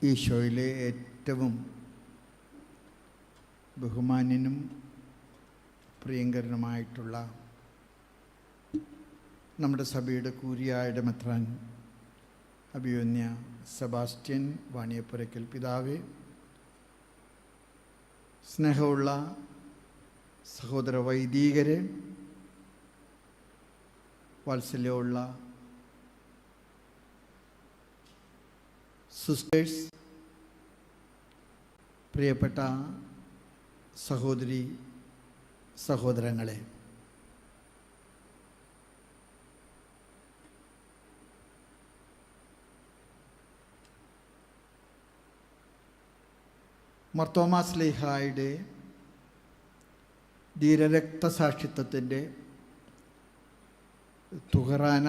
ഈശോയിലെ ഏറ്റവും ബഹുമാന്യനും പ്രിയങ്കരനുമായിട്ടുള്ള നമ്മുടെ സഭയുടെ കൂരിയായുടെ മെത്രാൻ അഭിവന്യ സെബാസ്റ്റ്യൻ വാണിയപ്പുരയ്ക്കൽ പിതാവേ, സ്നേഹമുള്ള സഹോദര വൈദികരെ, വാത്സല്യമുള്ള സിസ്റ്റേഴ്സ്, പ്രിയപ്പെട്ട സഹോദരി സഹോദരങ്ങളെ, മാർത്തോമാ ശ്ലീഹായുടെ ധീരരക്തസാക്ഷിത്വത്തിൻ്റെ തുഹറാന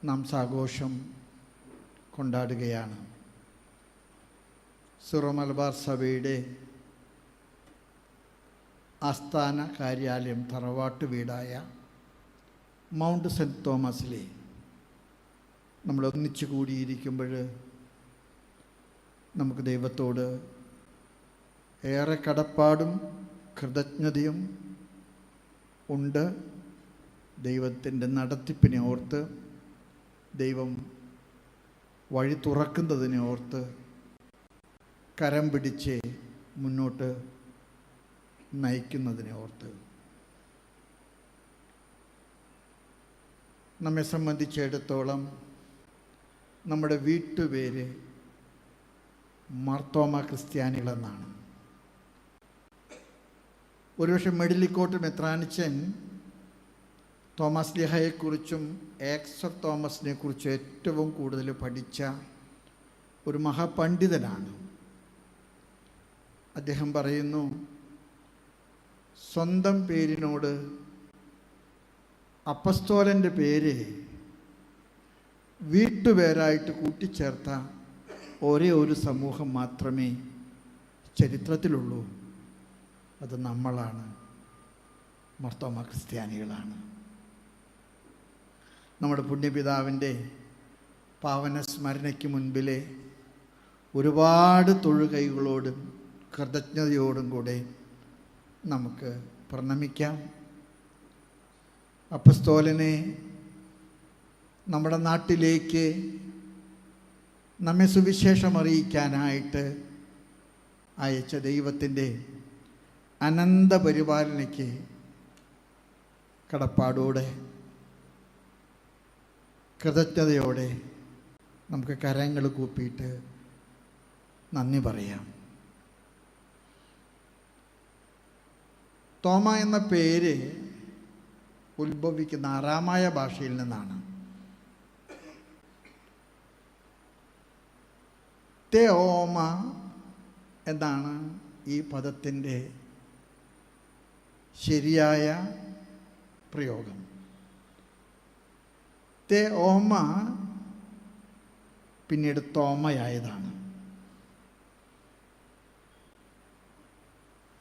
നാം സാഘോഷം കൊണ്ടാടുകയാണ്. സിറോ മലബാർ സഭയുടെ ആസ്ഥാന കാര്യാലയം, തറവാട്ട് വീടായ മൗണ്ട് സെൻറ്റ് തോമസിലെ നമ്മൾ ഒന്നിച്ചു കൂടിയിരിക്കുമ്പോൾ നമുക്ക് ദൈവത്തോട് ഏറെ കടപ്പാടും കൃതജ്ഞതയും ഉണ്ട്. ദൈവത്തിൻ്റെ നടത്തിപ്പിനെ ഓർത്ത്, ദൈവം വഴി തുറക്കുന്നതിനെ ഓർത്ത്, കരം പിടിച്ച് മുന്നോട്ട് നയിക്കുന്നതിനെ ഓർത്ത്. നമ്മെ സംബന്ധിച്ചിടത്തോളം നമ്മുടെ വീട്ടുപേര് മാർത്തോമ ക്രിസ്ത്യാനികളെന്നാണ്. ഒരുപക്ഷെ മെഡിലിക്കോട്ട് മെത്രാനിച്ചൻ തോമസ് ലീഹായെക്കുറിച്ചും എക്സർ തോമസിനെ കുറിച്ചും ഏറ്റവും കൂടുതൽ പഠിച്ച ഒരു മഹാപണ്ഡിതനാണ്. അദ്ദേഹം പറയുന്നു, സ്വന്തം പേരിനോട് അപ്പസ്തോലൻ്റെ പേര് വീട്ടുപേരായിട്ട് കൂട്ടിച്ചേർത്ത ഒരേ ഒരു സമൂഹം മാത്രമേ ചരിത്രത്തിലുള്ളൂ. അത് നമ്മളാണ്, മാർത്തോമ ക്രിസ്ത്യാനികളാണ്. നമ്മുടെ പുണ്യപിതാവിൻ്റെ പാവന സ്മരണയ്ക്ക് മുൻപിലെ ഒരുപാട് തൊഴുകൈകളോടും കൃതജ്ഞതയോടും കൂടെ നമുക്ക് പ്രണമിക്കാം. അപ്പസ്തോലനെ നമ്മുടെ നാട്ടിലേക്ക് നമ്മെ സുവിശേഷം അറിയിക്കാനായിട്ട് അയച്ച ദൈവത്തിൻ്റെ അനന്ത പരിപാലനയ്ക്ക് കടപ്പാടോടെ കൃതജ്ഞതയോടെ നമുക്ക് കരങ്ങൾ കൂപ്പിയിട്ട് നന്ദി പറയാം. തോമ എന്ന പേര് ഉത്ഭവിക്കുന്ന അറാമായ ഭാഷയിൽ നിന്നാണ്. തെഓമ എന്നാണ് ഈ പദത്തിൻ്റെ ശരിയായ പ്രയോഗം. തെഓമ പിന്നീട് തോമയായതാണ്.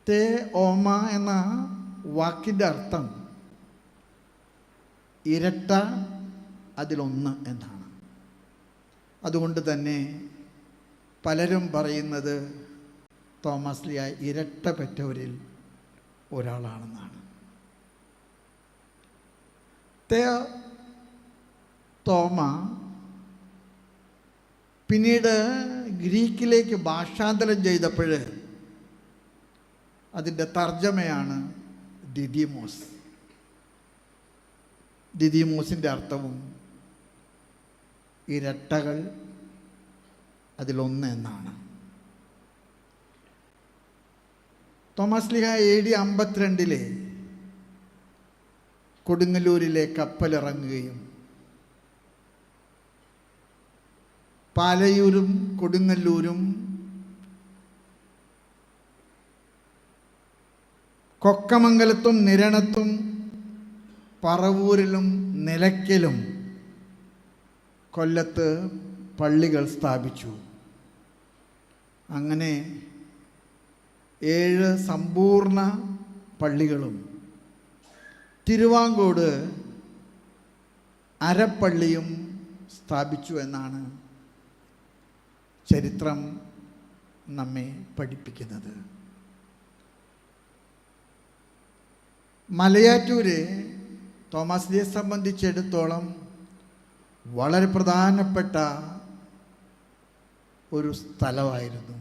തെഓമ എന്ന വാക്കിൻ്റെ അർത്ഥം ഇരട്ട, അതിലൊന്ന് എന്നാണ്. അതുകൊണ്ട് തന്നെ പലരും പറയുന്നത് തോമസ് ലീഹ ഇരട്ട പെറ്റവരിൽ ഒരാളാണെന്നാണ്. തോമ പിന്നീട് ഗ്രീക്കിലേക്ക് ഭാഷാന്തരം ചെയ്തപ്പോൾ അതിൻ്റെ തർജ്ജമയാണ് ദിദിമോസ്. ദിദിമോസിൻ്റെ അർത്ഥവും ഇരട്ടകൾ, അതിലൊന്ന് എന്നാണ്. തോമസ് ലീഹ AD 52 കൊടുങ്ങല്ലൂരിലെ കപ്പലിറങ്ങുകയും പാലയൂരും കൊടുങ്ങല്ലൂരും കൊക്കമംഗലത്തും നിരണത്തും പറവൂരിലും നിലയ്ക്കലും കൊല്ലത്ത് പള്ളികൾ സ്ഥാപിച്ചു. അങ്ങനെ 7 സമ്പൂർണ്ണ പള്ളികളും തിരുവാങ്കോട് അരപ്പള്ളിയും സ്ഥാപിച്ചു എന്നാണ് ചരിത്രം നമ്മെ പഠിപ്പിക്കുന്നത്. മലയാറ്റൂര് തോമസ്ലിയെ സംബന്ധിച്ചിടത്തോളം വളരെ പ്രധാനപ്പെട്ട ഒരു സ്ഥലമായിരുന്നു.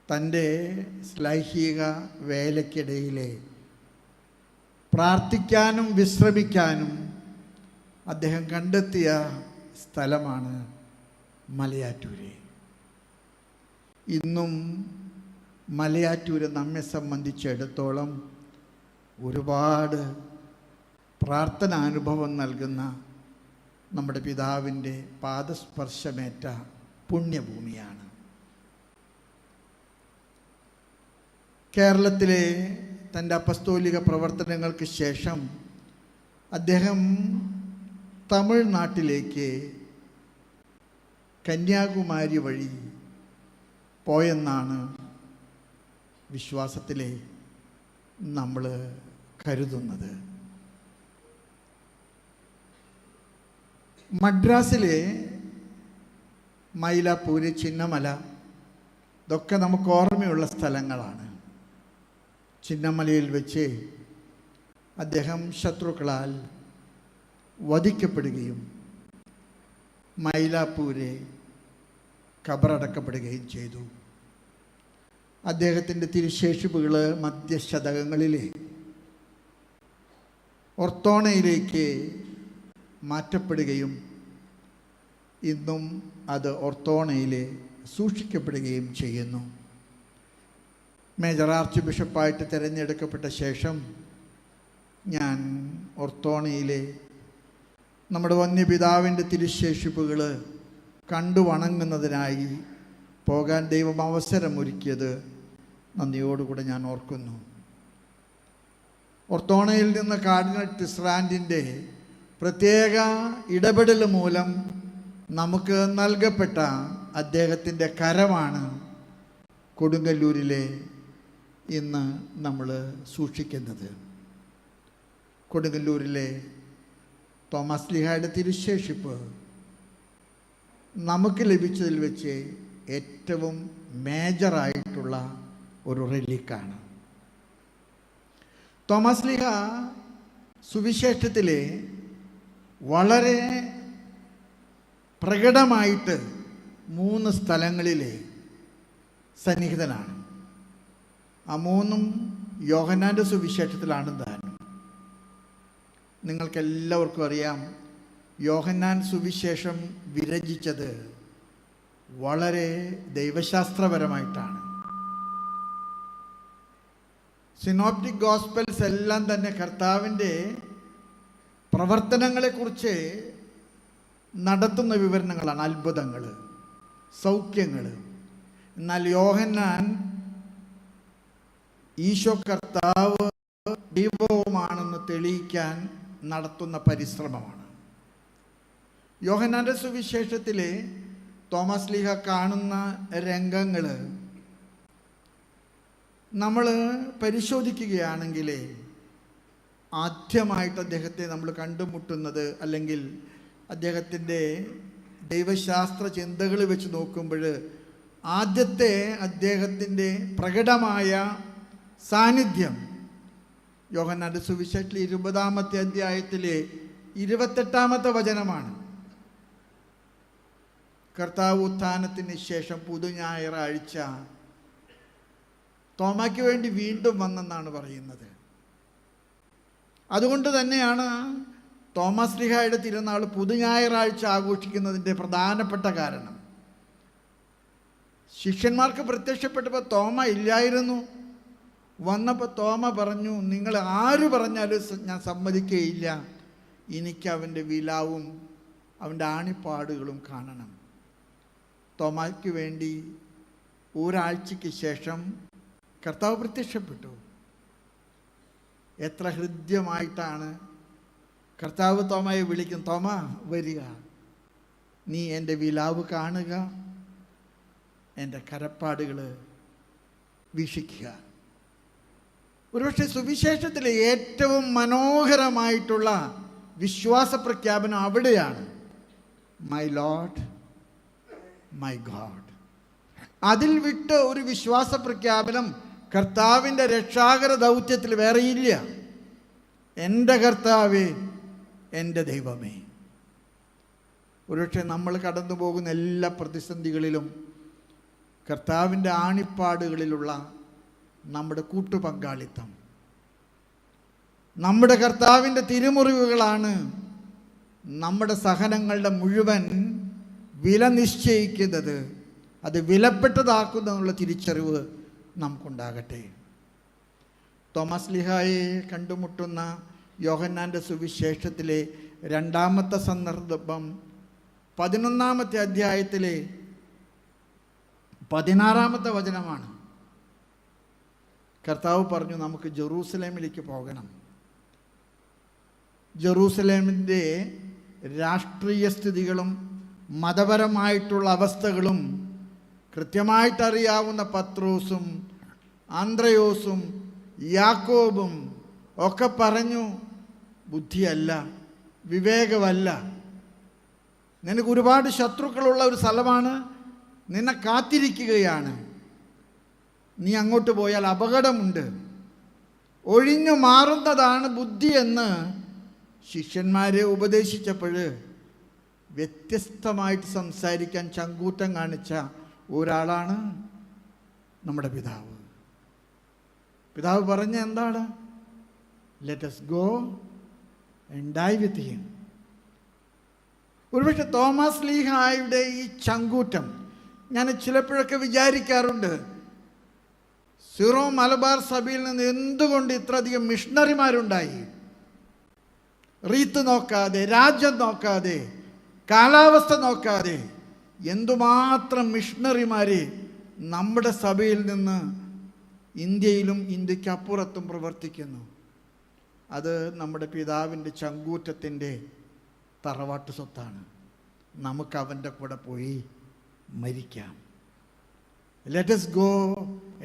തൻ്റെ ശ്ലൈഹിക വേലയ്ക്കിടയിലെ പ്രാർത്ഥിക്കാനും വിശ്രമിക്കാനും അദ്ദേഹം കണ്ടെത്തിയ സ്ഥലമാണ് മലയാറ്റൂര്. ഇന്നും മലയാറ്റൂര് നമ്മെ സംബന്ധിച്ചിടത്തോളം ഒരുപാട് പ്രാർത്ഥനാനുഭവം നൽകുന്ന നമ്മുടെ പിതാവിൻ്റെ പാദസ്പർശമേറ്റ പുണ്യഭൂമിയാണ്. കേരളത്തിലെ തൻ്റെ അപ്പസ്തോലിക പ്രവർത്തനങ്ങൾക്ക് ശേഷം അദ്ദേഹം തമിഴ്നാട്ടിലേക്ക് കന്യാകുമാരി വഴി പോയെന്നാണ് വിശ്വാസത്തിലെ നമ്മൾ കരുതുന്നത്. മദ്രാസിലെ മൈലാപ്പൂര്, ചിന്നമല ഇതൊക്കെ നമുക്ക് ഓർമ്മയുള്ള സ്ഥലങ്ങളാണ്. ചിന്നമലയിൽ വെച്ച് അദ്ദേഹം ശത്രുക്കളാൽ വധിക്കപ്പെടുകയും മൈലാപ്പൂരെ ഖബറടക്കപ്പെടുകയും ചെയ്തു. അദ്ദേഹത്തിൻ്റെ തിരുശേഷിപ്പുകൾ മധ്യശതകങ്ങളിലെ ഒർത്തോണയിലേക്ക് മാറ്റപ്പെടുകയും ഇന്നും അത് ഒർത്തോണയിൽ സൂക്ഷിക്കപ്പെടുകയും ചെയ്യുന്നു. മേജർ ആർച്ച് ബിഷപ്പായിട്ട് തിരഞ്ഞെടുക്കപ്പെട്ട ശേഷം ഞാൻ ഒർത്തോണയിലെ നമ്മുടെ വന്യപിതാവിൻ്റെ തിരുശേഷിപ്പുകൾ കണ്ടു വണങ്ങുന്നതിനായി പോകാൻ ദൈവം അവസരമൊരുക്കിയത് നന്ദിയോടുകൂടെ ഞാൻ ഓർക്കുന്നു. ഒർത്തോണയിൽ നിന്ന് കാർഡിനൽ ടിസ്രാൻഡിൻ്റെ പ്രത്യേക ഇടപെടൽ മൂലം നമുക്ക് നൽകപ്പെട്ട അദ്ദേഹത്തിൻ്റെ കരമാണ് കൊടുങ്ങല്ലൂരിലെ ഇന്ന് നമ്മൾ സൂക്ഷിക്കുന്നത്. കൊടുങ്ങല്ലൂരിലെ തോമസ്ലീഹായുടെ തിരുശേഷിപ്പ് നമുക്ക് ലഭിച്ചതിൽ വെച്ച് ഏറ്റവും മേജറായിട്ടുള്ള ഒരു റിലീക്കാണ്. തോമസ്ലീഹ സുവിശേഷത്തിലെ വളരെ പ്രകടമായിട്ട് 3 സ്ഥലങ്ങളിൽ സന്നിഹിതനാണ്. ആ 3ഉം യോഹന്നാൻ്റെ സുവിശേഷത്തിലാണ് താനും. നിങ്ങൾക്കെല്ലാവർക്കും അറിയാം, യോഹന്നാൻ സുവിശേഷം വിരചിച്ചത് വളരെ ദൈവശാസ്ത്രപരമായിട്ടാണ്. സിനോപ്റ്റിക് ഗോസ്പൽസ് എല്ലാം തന്നെ കർത്താവിൻ്റെ പ്രവർത്തനങ്ങളെക്കുറിച്ച് നടത്തുന്ന വിവരണങ്ങളാണ്, അത്ഭുതങ്ങൾ, സൗഖ്യങ്ങൾ. എന്നാൽ യോഹന്നാൻ ഈശോ കർത്താവ് ദൈവവുമാണെന്ന് തെളിയിക്കാൻ നടത്തുന്ന പരിശ്രമമാണ്. യോഹന്നാൻ്റെ സുവിശേഷത്തിലെ തോമസ്ലീഹ കാണുന്ന രംഗങ്ങൾ നമ്മൾ പരിശോധിക്കുകയാണെങ്കിൽ ആദ്യമായിട്ട് അദ്ദേഹത്തെ നമ്മൾ കണ്ടുമുട്ടുന്നത്, അല്ലെങ്കിൽ അദ്ദേഹത്തിൻ്റെ ദൈവശാസ്ത്ര ചിന്തകൾ വെച്ച് നോക്കുമ്പോൾ ആദ്യത്തെ അദ്ദേഹത്തിൻ്റെ പ്രകടമായ സാന്നിധ്യം യോഹന്നാൻ്റെ സുവിശേഷത്തിലെ 20-ാമത്തെ അധ്യായത്തിലെ 28-ാമത്തെ വചനമാണ്. കർത്താവ് ഉത്ഥാനത്തിന് ശേഷം പുതുഞായറാഴ്ച തോമായ്ക്ക് വേണ്ടി വീണ്ടും വന്നെന്നാണ് പറയുന്നത്. അതുകൊണ്ട് തന്നെയാണ് തോമസ്ലീഹായുടെ തിരുനാൾ പുതുഞായറാഴ്ച ആഘോഷിക്കുന്നതിൻ്റെ പ്രധാനപ്പെട്ട കാരണം. ശിഷ്യന്മാർക്ക് പ്രത്യക്ഷപ്പെട്ടപ്പോൾ തോമ ഇല്ലായിരുന്നു. വന്നപ്പോൾ തോമ പറഞ്ഞു, നിങ്ങൾ ആര് പറഞ്ഞാലും ഞാൻ സമ്മതിക്കുകയില്ല, എനിക്ക് അവൻ്റെ വിലാവും അവൻ്റെ ആണിപ്പാടുകളും കാണണം. തോമായ്ക്ക് വേണ്ടി ഒരാഴ്ചയ്ക്ക് ശേഷം കർത്താവ് പ്രത്യക്ഷപ്പെട്ടു. എത്ര ഹൃദ്യമായിട്ടാണ് കർത്താവ് തോമയെ വിളിക്കും, തോമ വരിക, നീ എൻ്റെ വിലാവ് കാണുക, എൻ്റെ കരപ്പാടുകൾ വീക്ഷിക്കുക. ഒരുപക്ഷെ സുവിശേഷത്തിലെ ഏറ്റവും മനോഹരമായിട്ടുള്ള വിശ്വാസ പ്രഖ്യാപനം അവിടെയാണ്. My Lord, my God. അതിൽ വിട്ട് ഒരു വിശ്വാസ പ്രഖ്യാപനം കർത്താവിൻ്റെ രക്ഷാകര ദൗത്യത്തിൽ വേറെയില്ല. എൻ്റെ കർത്താവേ, എൻ്റെ ദൈവമേ. ഒരുപക്ഷെ നമ്മൾ കടന്നു പോകുന്ന എല്ലാ പ്രതിസന്ധികളിലും കർത്താവിൻ്റെ ആണിപ്പാടുകളിലുള്ള നമ്മുടെ കൂട്ടുപങ്കാളിത്തം, നമ്മുടെ കർത്താവിൻ്റെ തിരുമുറിവുകളാണ് നമ്മുടെ സഹനങ്ങളുടെ മുഴുവൻ വില നിശ്ചയിക്കുന്നത്, അത് വിലപ്പെട്ടതാക്കുന്നതിനുള്ള തിരിച്ചറിവ് നമുക്കുണ്ടാകട്ടെ. തോമസ് ലീഹായെ കണ്ടുമുട്ടുന്ന യോഹന്നാൻ്റെ സുവിശേഷത്തിലെ 2-ാമത്തെ സന്ദർഭം 11-ാമത്തെ അധ്യായത്തിലെ 16-ാമത്തെ വചനമാണ്. കർത്താവ് പറഞ്ഞു, നമുക്ക് ജെറൂസലേമിലേക്ക് പോകണം. ജെറൂസലേമിൻ്റെ രാഷ്ട്രീയ സ്ഥിതികളും മതപരമായിട്ടുള്ള അവസ്ഥകളും കൃത്യമായിട്ടറിയാവുന്ന പത്രോസും ആന്ത്രയോസും യാക്കോബും ഒക്കെ പറഞ്ഞു, ബുദ്ധിയല്ല, വിവേകമല്ല, നിനക്ക് ഒരുപാട് ശത്രുക്കളുള്ള ഒരു സ്ഥലമാണ്, നിന്നെ കാത്തിരിക്കുകയാണ്, നീ അങ്ങോട്ട് പോയാൽ അപകടമുണ്ട്, ഒഴിഞ്ഞു മാറുന്നതാണ് ബുദ്ധി എന്ന് ശിഷ്യന്മാരെ ഉപദേശിച്ചപ്പോൾ വ്യത്യസ്തമായിട്ട് സംസാരിക്കാൻ ചങ്കൂറ്റം കാണിച്ച ഒരാളാണ് നമ്മുടെ പിതാവ്. പിതാവ് പറഞ്ഞ എന്താണ്? Let us go and die with him. ഒരുപക്ഷെ തോമസ് ലീഹായുടെ ഈ ചങ്കൂറ്റം ഞാൻ ചിലപ്പോഴൊക്കെ വിചാരിക്കാറുണ്ട്, സിറോ മലബാർ സഭയിൽ നിന്ന് എന്തുകൊണ്ട് ഇത്രയധികം മിഷണറിമാരുണ്ടായി? റീത്ത് നോക്കാതെ, രാജ്യം നോക്കാതെ, കാലാവസ്ഥ നോക്കാതെ എന്തുമാത്രം മിഷണറിമാരെ നമ്മുടെ സഭയിൽ നിന്ന് ഇന്ത്യയിലും ഇന്ത്യക്കപ്പുറത്തും പ്രവർത്തിക്കുന്നു. അത് നമ്മുടെ പിതാവിൻ്റെ ചങ്കൂറ്റത്തിൻ്റെ തറവാട്ട് സ്വത്താണ്. നമുക്ക് അവൻ്റെ കൂടെ പോയി മരിക്കാം. Let us go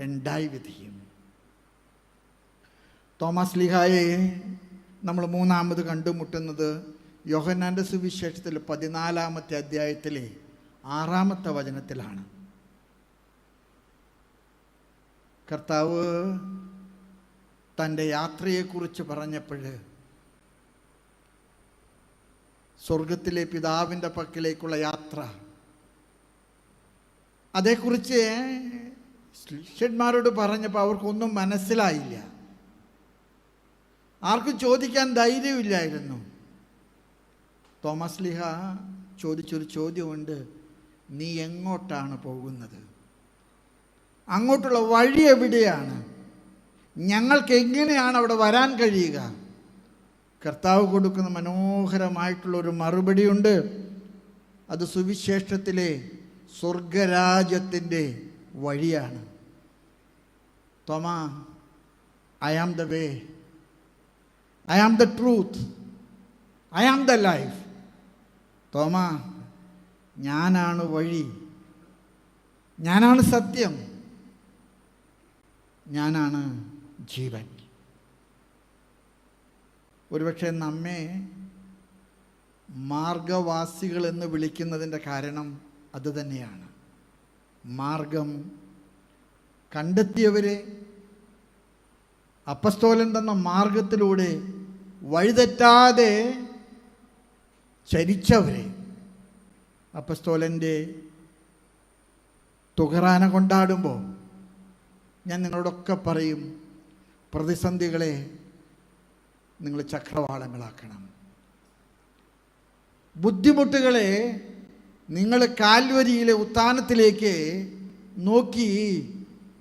and die with him. Thomas ലീഹായെ നമ്മൾ മൂന്നാമത് കണ്ടുമുട്ടുന്നത് യോഹന്നാൻ്റെ സുവിശേഷത്തിൽ 14-ാമത്തെ അധ്യായത്തിലെ 6-ാമത്തെ വചനത്തിലാണ്. കർത്താവ് തൻ്റെ യാത്രയെക്കുറിച്ച് പറഞ്ഞപ്പോൾ സ്വർഗത്തിലെ പിതാവിൻ്റെ പക്കലേക്കുള്ള യാത്ര, അതേക്കുറിച്ച് ശിഷ്യന്മാരോട് പറഞ്ഞപ്പോൾ അവർക്കൊന്നും മനസ്സിലായില്ല. ആർക്കും ചോദിക്കാൻ ധൈര്യമില്ലായിരുന്നു. തോമസ് ലീഹ ചോദിച്ചൊരു ചോദ്യമുണ്ട്, നീ എങ്ങോട്ടാണ് പോകുന്നത്? അങ്ങോട്ടുള്ള വഴി എവിടെയാണ്? ഞങ്ങൾക്ക് എങ്ങനെയാണ് അവിടെ വരാൻ കഴിയുക? കർത്താവ് കൊടുക്കുന്ന മനോഹരമായിട്ടുള്ളൊരു മറുപടിയുണ്ട്. അത് സുവിശേഷത്തിലെ സ്വർഗരാജ്യത്തിൻ്റെ വഴിയാണ്. Thoma, I am the way, I am the truth, I am the life. Thoma, ഞാനാണ് വഴി, ഞാനാണ് സത്യം, ഞാനാണ് ജീവൻ. ഒരുപക്ഷെ നമ്മെ മാർഗവാസികൾ എന്ന് വിളിക്കുന്നതിൻ്റെ കാരണം അതുതന്നെയാണ്. മാർഗം കണ്ടെത്തിയവരെ, അപ്പസ്തോലൻ തന്ന മാർഗത്തിലൂടെ വഴിതെറ്റാതെ ചരിച്ചവരെ. അപ്പസ്തോലൻ്റെ തുകറാന കൊണ്ടാടുമ്പോൾ ഞാൻ നിങ്ങളോടൊക്കെ പറയും, പ്രതിസന്ധികളെ നിങ്ങൾ ചക്രവാളങ്ങളാക്കണം. ബുദ്ധിമുട്ടുകളെ നിങ്ങൾ കാൽവരിയിലെ ഉത്ഥാനത്തിലേക്ക് നോക്കി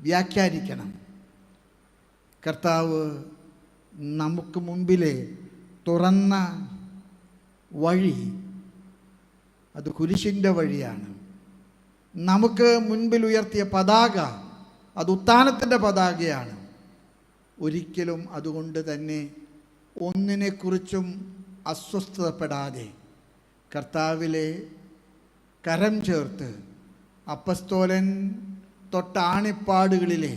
വ്യാഖ്യാനിക്കണം. കർത്താവ് നമുക്ക് മുമ്പിലെ തുറന്ന വഴി അത് കുരിശിൻ്റെ വഴിയാണ്. നമുക്ക് മുൻപിൽ ഉയർത്തിയ പതാക അത് ഉത്ഥാനത്തിൻ്റെ പതാകയാണ്. ഒരിക്കലും അതുകൊണ്ട് തന്നെ ഒന്നിനെക്കുറിച്ചും അസ്വസ്ഥതപ്പെടാതെ കർത്താവിലെ കരം ചേർത്ത് അപ്പസ്തോലൻ തൊട്ടാണിപ്പാടുകളിലെ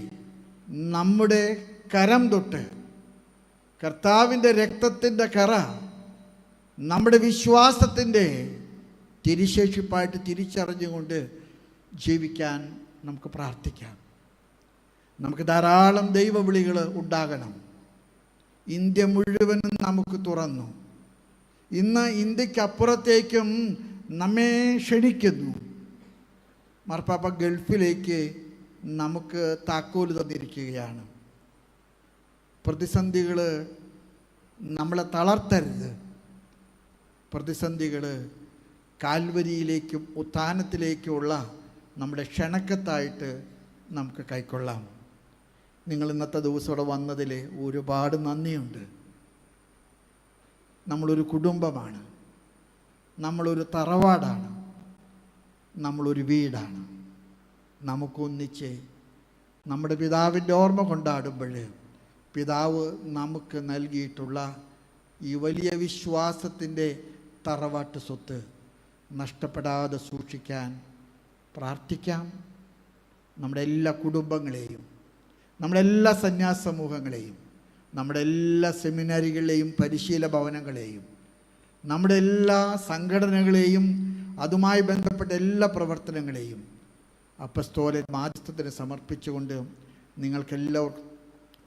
നമ്മുടെ കരം തൊട്ട് കർത്താവിൻ്റെ രക്തത്തിൻ്റെ കറ നമ്മുടെ വിശ്വാസത്തിൻ്റെ തിരിശേഷിപ്പായിട്ട് തിരിച്ചറിഞ്ഞുകൊണ്ട് ജീവിക്കാൻ നമുക്ക് പ്രാർത്ഥിക്കാം. നമുക്ക് ധാരാളം ദൈവവിളികൾ ഉണ്ടാകണം. ഇന്ത്യ മുഴുവനും നമുക്ക് തുറന്നു. ഇന്ന് ഇന്ത്യക്കപ്പുറത്തേക്കും നമ്മെ ക്ഷണിക്കുന്നു. മാർപ്പാപ്പ ഗൾഫിലേക്ക് നമുക്ക് താക്കോല് തന്നിരിക്കുകയാണ്. പ്രതിസന്ധികൾ നമ്മളെ തളർത്തരുത്. പ്രതിസന്ധികൾ കാൽവരിയിലേക്കും ഉത്ഥാനത്തിലേക്കുമുള്ള നമ്മുടെ ക്ഷണക്കത്തായിട്ട് നമുക്ക് കൈക്കൊള്ളാം. നിങ്ങൾ ഇന്നത്തെ ദിവസം ഇവിടെ വന്നതിൽ ഒരുപാട് നന്ദിയുണ്ട്. നമ്മളൊരു കുടുംബമാണ്, നമ്മളൊരു തറവാടാണ്, നമ്മളൊരു വീടാണ്. നമുക്കൊന്നിച്ച് നമ്മുടെ പിതാവിൻ്റെ ഓർമ്മ കൊണ്ടാടുമ്പോൾ പിതാവ് നമുക്ക് നൽകിയിട്ടുള്ള ഈ വലിയ വിശ്വാസത്തിൻ്റെ തറവാട്ട് സ്വത്ത് നഷ്ടപ്പെടാതെ സൂക്ഷിക്കാൻ പ്രാർത്ഥിക്കാം. നമ്മുടെ എല്ലാ കുടുംബങ്ങളെയും, നമ്മുടെ എല്ലാ സന്യാസ സമൂഹങ്ങളെയും, നമ്മുടെ എല്ലാ സെമിനാരികളെയും പരിശീലന ഭവനങ്ങളെയും, നമ്മുടെ എല്ലാ സംഘടനകളെയും, അതുമായി ബന്ധപ്പെട്ട എല്ലാ പ്രവർത്തനങ്ങളെയും അപ്പസ്തോലൻ മാധ്യസ്ഥത്തിന് സമർപ്പിച്ചുകൊണ്ട് നിങ്ങൾക്കെല്ലാവർക്കും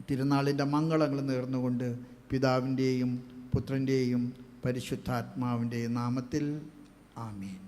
തിരുനാളിൻ്റെ മംഗളങ്ങൾ നേർന്നുകൊണ്ട് പിതാവിൻ്റെയും പുത്രൻ്റെയും പരിശുദ്ധാത്മാവിൻ്റെയും നാമത്തിൽ ആമേൻ.